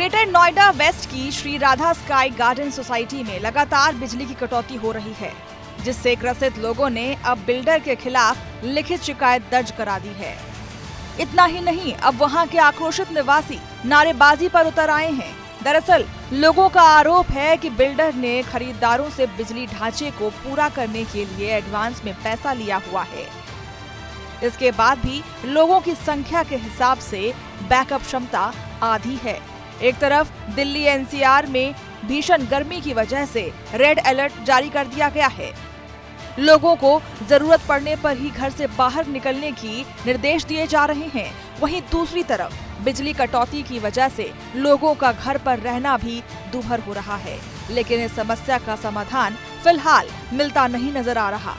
Greater Noida waste की Shri Radha sky garden society में लगातार बिजली की कटौती हो रही है, जिससे ग्रसित लोगों ने अब बिल्डर के खिलाफ लिखित शिकायत दर्ज करा दी है। इतना ही नहीं, अब वहां के आक्रोशित निवासी नारेबाजी पर उतर आए हैं। दरअसल लोगों का आरोप है कि बिल्डर ने खरीदारों से बिजली ढांचे को पूरा करने के लिए एडवांस में पैसा लिया हुआ है। इसके बाद भी लोगों की संख्या के हिसाब से बैकअप क्षमता आधी है। एक तरफ दिल्ली एनसीआर में भीषण गर्मी की वजह से रेड अलर्ट जारी कर दिया गया है। लोगों को जरूरत पड़ने पर ही घर से बाहर निकलने की निर्देश दिए जा रहे हैं। वहीं दूसरी तरफ बिजली कटौती की वजह से लोगों का घर पर रहना भी दूभर हो रहा है, लेकिन इस समस्या का समाधान फिलहाल मिलता नहीं नजर आ रहा।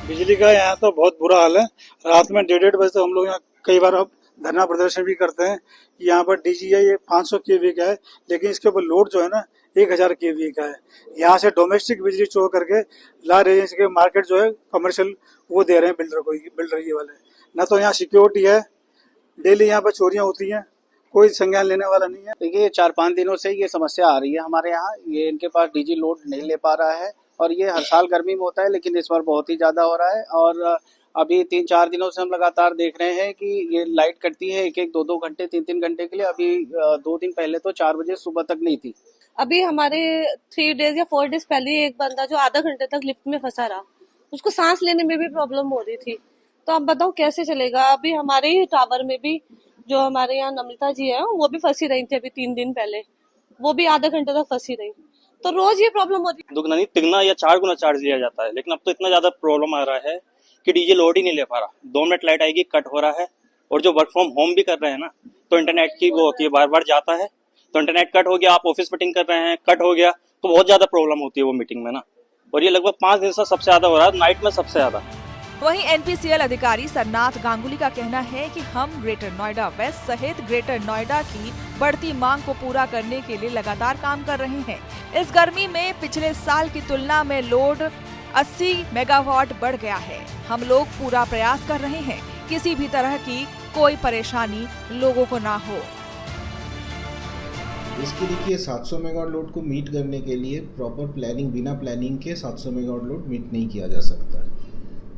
बिजली का यहाँ तो बहुत बुरा हाल है। रात में 1:30 बजे तो हम लोग यहाँ कई बार अब धरना प्रदर्शन भी करते हैं कि यहाँ पर DGI ये 500 kVA का है, लेकिन इसके ऊपर लोड जो है ना 1000 kVA का है। यहाँ से डोमेस्टिक बिजली चोर करके ला रहे हैं, इसके मार्केट जो है कमर्शियल वो दे रहे हैं बिल्डर ये वाले। ना तो यहाँ सिक्योरिटी है, डेली यहाँ पर चोरियां होती हैं, कोई संज्ञान लेने वाला नहीं है। देखिए 4-5 दिनों से ये समस्या आ रही है हमारे यहाँ। ये इनके पास DG लोड नहीं ले पा रहा है और ये हर साल गर्मी में होता है, लेकिन इस बार बहुत ही ज्यादा हो रहा है। और अभी 3-4 दिनों से हम लगातार देख रहे हैं कि ये लाइट कटती है 1-1, 2-2 घंटे, 3-3 घंटे के लिए। अभी 2 दिन पहले तो 4 बजे सुबह तक नहीं थी। अभी हमारे 3 डेज या 4 डेज पहले एक बंदा जो आधा घंटे तक लिफ्ट में फंसा रहा, उसको सांस लेने में भी प्रॉब्लम हो रही थी। तो अब बताओ कैसे चलेगा। अभी हमारे ही टावर में भी जो हमारे यहाँ नमिता जी है वो भी फंसी रही थी अभी 3 दिन पहले, वो भी आधा घंटे तक फंसी रही। तो रोज ये प्रॉब्लम होती है। दुगना नहीं, तिगना या 4 गुना चार्ज लिया जाता है, लेकिन अब तो इतना ज्यादा प्रॉब्लम आ रहा है कि DG लोड ही नहीं ले पा रहा। 2 मिनट लाइट आएगी, कट हो रहा है। और जो वर्क फ्रॉम होम भी कर रहे हैं ना, तो इंटरनेट की वो होती है, बार बार जाता है तो इंटरनेट कट हो गया। आप ऑफिस मीटिंग कर रहे हैं, कट हो गया, तो बहुत ज्यादा प्रॉब्लम होती है वो मीटिंग में ना। और ये लगभग 5 दिन से सबसे ज्यादा हो रहा है, नाइट में सबसे ज्यादा। वहीं NPCL अधिकारी सरनाथ गांगुली का कहना है कि हम ग्रेटर नोएडा वेस्ट सहित ग्रेटर नोएडा की बढ़ती मांग को पूरा करने के लिए लगातार काम कर रहे हैं। इस गर्मी में पिछले साल की तुलना में लोड 80 मेगावाट बढ़ गया है। हम लोग पूरा प्रयास कर रहे हैं, किसी भी तरह की कोई परेशानी लोगों को ना हो। इसके देखिए 700 मेगावाट लोड को मीट करने के लिए प्रॉपर प्लानिंग, बिना प्लानिंग के 700 मेगावाट लोड मीट नहीं किया जा सकता।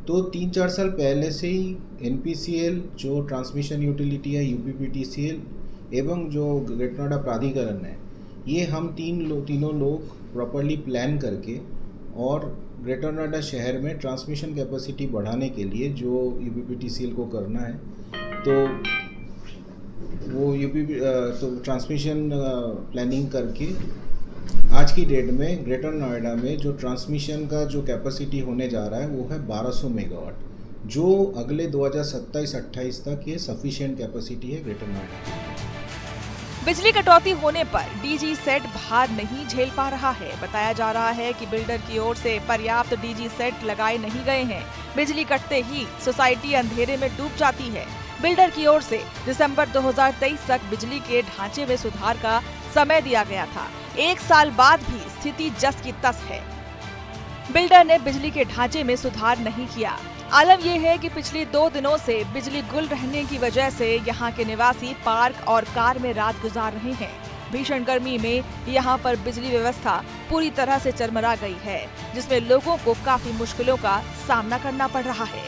तो 3-4 साल पहले से ही NPCL जो ट्रांसमिशन यूटिलिटी है, UPPTCL एवं जो ग्रेटर नोएडा प्राधिकरण है, ये हम तीनों लोग प्रॉपरली प्लान करके और ग्रेटर नोएडा शहर में ट्रांसमिशन कैपेसिटी बढ़ाने के लिए जो UPPTCL को करना है, तो वो तो ट्रांसमिशन प्लानिंग करके आज की डेट में ग्रेटर नोएडा में जो ट्रांसमिशन का जो कैपेसिटी होने जा रहा है वो है 1200 मेगावाट, जो अगले 2027-28 तक ये सफिशिएंट कैपेसिटी है ग्रेटर नोएडा की। बिजली कटौती होने पर DG सेट भार नहीं झेल पा रहा है। बताया जा रहा है कि बिल्डर की ओर से पर्याप्त DG सेट लगाए नहीं गए हैं। बिजली कटते ही सोसाइटी अंधेरे में डूब जाती है। बिल्डर की ओर से दिसंबर 2023 तक बिजली के ढांचे में सुधार का समय दिया गया था। 1 साल बाद भी स्थिति जस की तस है। बिल्डर ने बिजली के ढांचे में सुधार नहीं किया। आलम यह है कि पिछले 2 दिनों से बिजली गुल रहने की वजह से यहाँ के निवासी पार्क और कार में रात गुजार रहे हैं। भीषण गर्मी में यहाँ पर बिजली व्यवस्था पूरी तरह से चरमरा गई है, जिसमें लोगों को काफी मुश्किलों का सामना करना पड़ रहा है।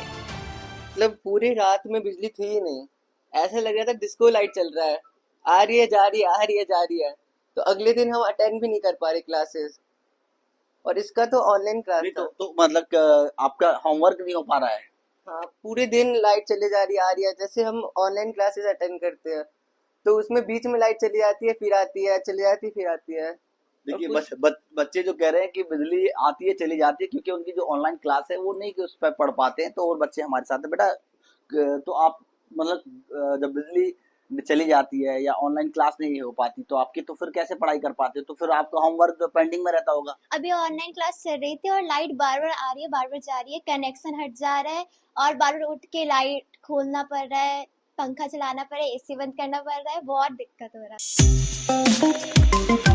मतलब पूरी रात में बिजली थी ही नहीं, ऐसे लग रहा था डिस्को लाइट चल रहा है, आ रही है जा रही है, आ रही है जा रही है। तो अगले दिन हम अटेंड भी नहीं कर पा रहे क्लासेस, और इसका तो ऑनलाइन क्लास था। तो मतलब आपका होमवर्क नहीं हो पा रहा है। हाँ, पूरे दिन लाइट चली जा रही है, आ रही है। जैसे हम ऑनलाइन क्लासेस अटेंड करते हैं तो उसमें बीच में लाइट चली जाती है, फिर आती है, चली जाती है, फिर आती है। देखिए बच्चे जो कह रहे हैं कि बिजली आती है चली जाती है, क्योंकि उनकी जो ऑनलाइन क्लास है वो नहीं कि उस पर पढ़ पाते हैं। तो और बच्चे हमारे साथ है बेटा, तो आप मतलब जब बिजली चली जाती है या ऑनलाइन क्लास नहीं हो पाती तो आपकी तो फिर कैसे पढ़ाई कर पाते हो? तो फिर आपका होमवर्क पेंडिंग में रहता होगा। अभी ऑनलाइन क्लास चल रही थी और लाइट बार बार आ रही है, बार बार जा रही है, कनेक्शन हट जा रहा है और बार बार उठ के लाइट खोलना पड़ रहा है, पंखा चलाना पड़ रहा है, AC बंद करना पड़ रहा है, बहुत दिक्कत हो रहा है।